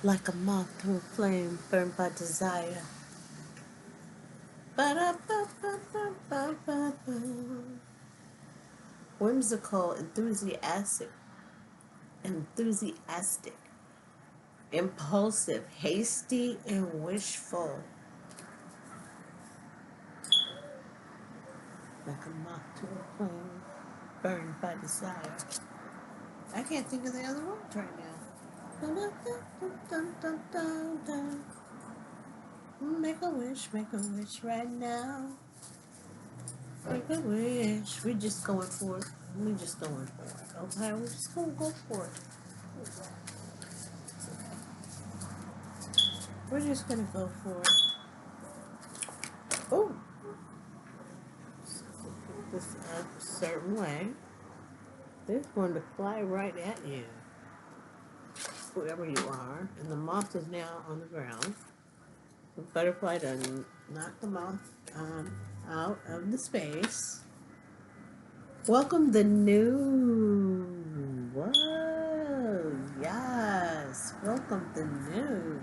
like a moth to a flame burned by desire. Ba-da-ba-ba-ba-ba-ba-ba. Whimsical, enthusiastic, impulsive, hasty, and wishful, like a moth to a flame burned by desire. I can't think of the other words right now. Dun-dun-dun-dun-dun-dun-dun. Make a wish right now. Make a wish. We're just going for it. We're just going for it. Okay, we're just gonna go for it. We're just gonna go for it. Oh, this a certain way. This going to fly right at you, whoever you are. And the moth is now on the ground. The butterfly doesn't knock the moth out of the space. Welcome the new. Whoa, yes. Welcome the new.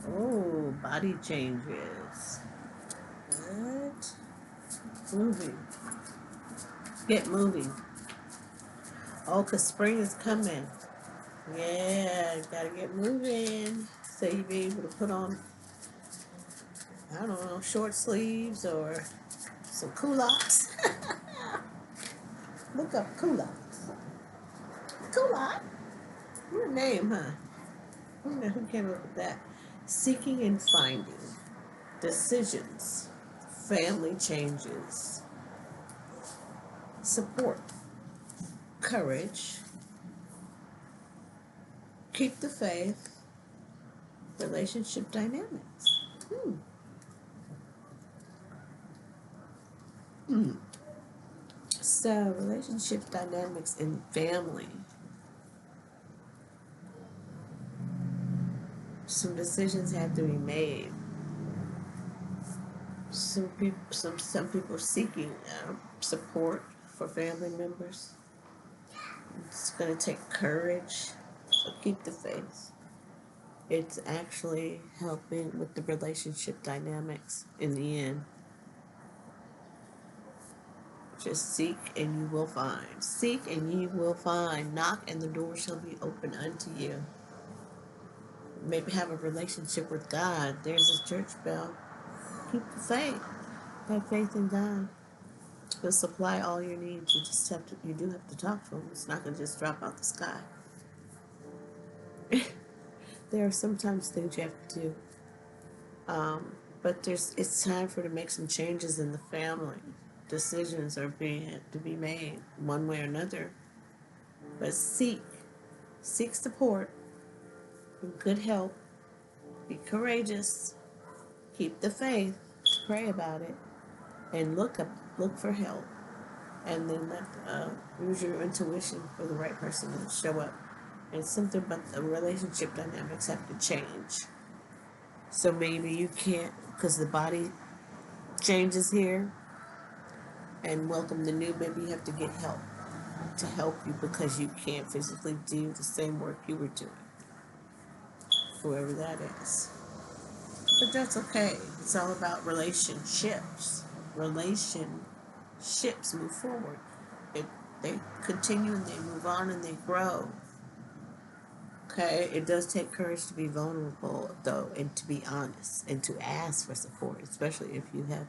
Oh, body changes. What? Moving. Get moving. Oh, 'cause spring is coming. Yeah, gotta get moving. So you be able to put on, I don't know, short sleeves or some culottes. Look up culottes. Culotte? What a name, huh? I wonder who came up with that. Seeking and finding. Decisions. Family changes. Support. Courage. Keep the faith. Relationship dynamics. Hmm. Hmm. So, relationship dynamics in family. Some decisions have to be made. Some people seeking support for family members. It's going to take courage. So keep the faith. It's actually helping with the relationship dynamics in the end. Just seek and you will find. Seek and you will find. Knock and the door shall be open unto you. Maybe have a relationship with God. There's a church bell. Keep the faith. Have faith in God. He'll supply all your needs. You do have to talk to him. It's not gonna just drop out the sky. There are sometimes things you have to do. But it's time for to make some changes in the family. Decisions are being to be made one way or another. But seek support, good help, be courageous, keep the faith, pray about it, and look for help, and then use your intuition for the right person to show up. And something about the relationship dynamics have to change. So maybe you can't, because the body changes here, and welcome the new. Maybe you have to get help to help you because you can't physically do the same work you were doing, whoever that is. But that's okay. It's all about relationships. Relationships move forward. They continue and they move on and they grow. Okay, it does take courage to be vulnerable, though, and to be honest and to ask for support, especially if you have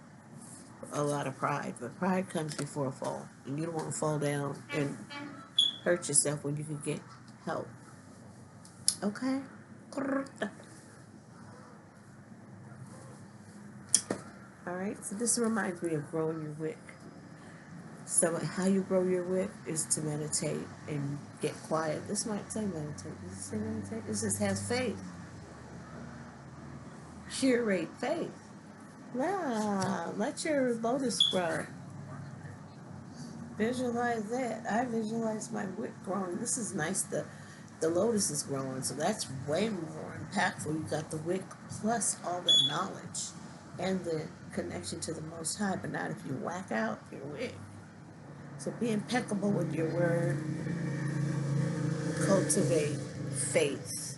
a lot of pride. But pride comes before a fall, and you don't want to fall down and hurt yourself when you can get help. Okay? Alright, so this reminds me of growing your wick. So how you grow your wick is to meditate and get quiet. This might say meditate. Does it say meditate? It says have faith. Curate faith. Nah, let your lotus grow. Visualize that. I visualize my wick growing. This is nice. The lotus is growing, so that's way more impactful. You got the wick plus all the knowledge and the connection to the Most High, but not if you whack out your wick. So be impeccable with your word. Cultivate faith.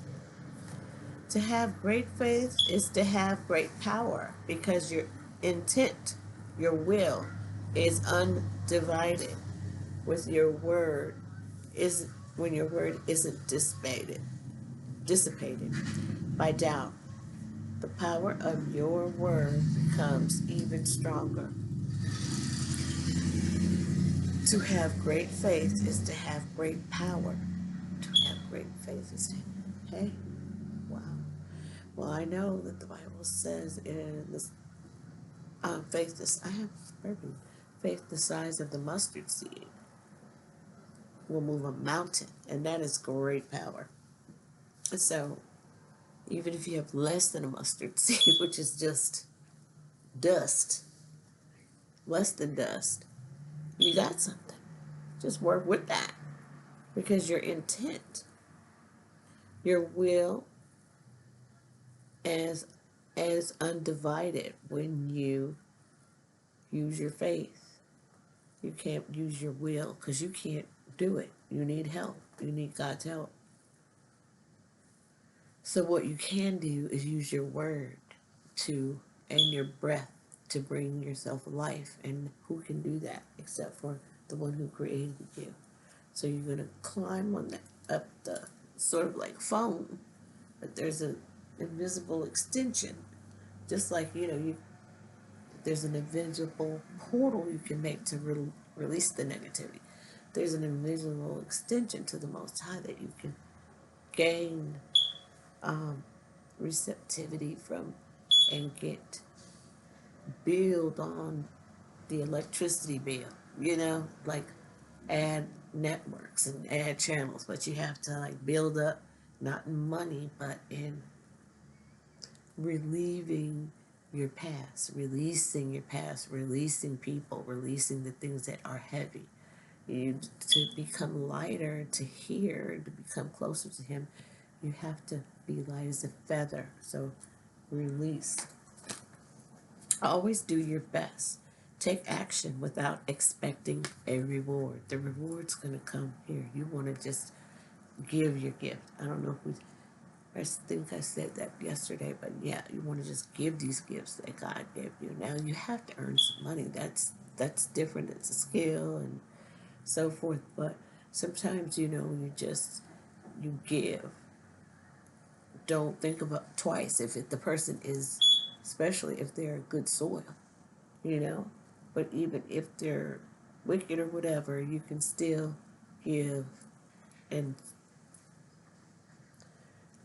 To have great faith is to have great power because your intent, your will, is undivided. With your word is when your word isn't dissipated by doubt. The power of your word becomes even stronger. To have great faith is to have great power. To have great faith is to, hey, wow. Well, I know that the Bible says in this faith this I have pardon, faith the size of the mustard seed will move a mountain, and that is great power. So even if you have less than a mustard seed, which is just dust, less than dust, you got something. Just work with that because your intent, your will, as undivided when you use your faith. You can't use your will because you can't do it. You need help. You need God's help. So what you can do is use your word to and your breath to bring yourself life. And who can do that except for the one who created you? So you're going to climb on up the sort of like foam, but there's an invisible extension. Just like, there's an invisible portal you can make to release the negativity. There's an invisible extension to the Most High that you can gain receptivity from and build on the electricity bill, like add networks and add channels, but you have to like build up, not in money, but in relieving your past, releasing people, releasing the things that are heavy. To become lighter, to hear, to become closer to Him, you have to be light as a feather. So release. Always do your best. Take action without expecting a reward. The reward's going to come here. You want to just give your gift. I don't know if I think I said that yesterday, but yeah, you want to just give these gifts that God gave you. Now you have to earn some money. That's different. It's a skill and so forth. But sometimes you give. Don't think about twice if the person is, especially if they're good soil, you know. But even if they're wicked or whatever, you can still give, and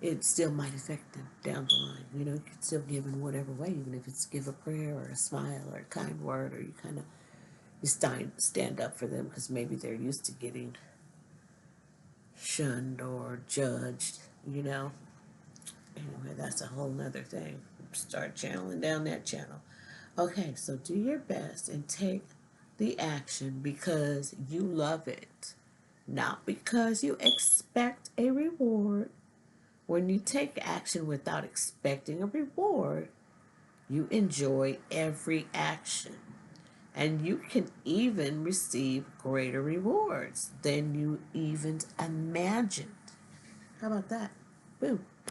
it still might affect them down the line. You can still give in whatever way, even if it's give a prayer or a smile or a kind word, or you stand up for them because maybe they're used to getting shunned or judged. Anyway, that's a whole nother thing. Start channeling down that channel. Okay, so do your best and take the action because you love it, not because you expect a reward. When you take action without expecting a reward, you enjoy every action. And you can even receive greater rewards than you even imagined. How about that? Boom.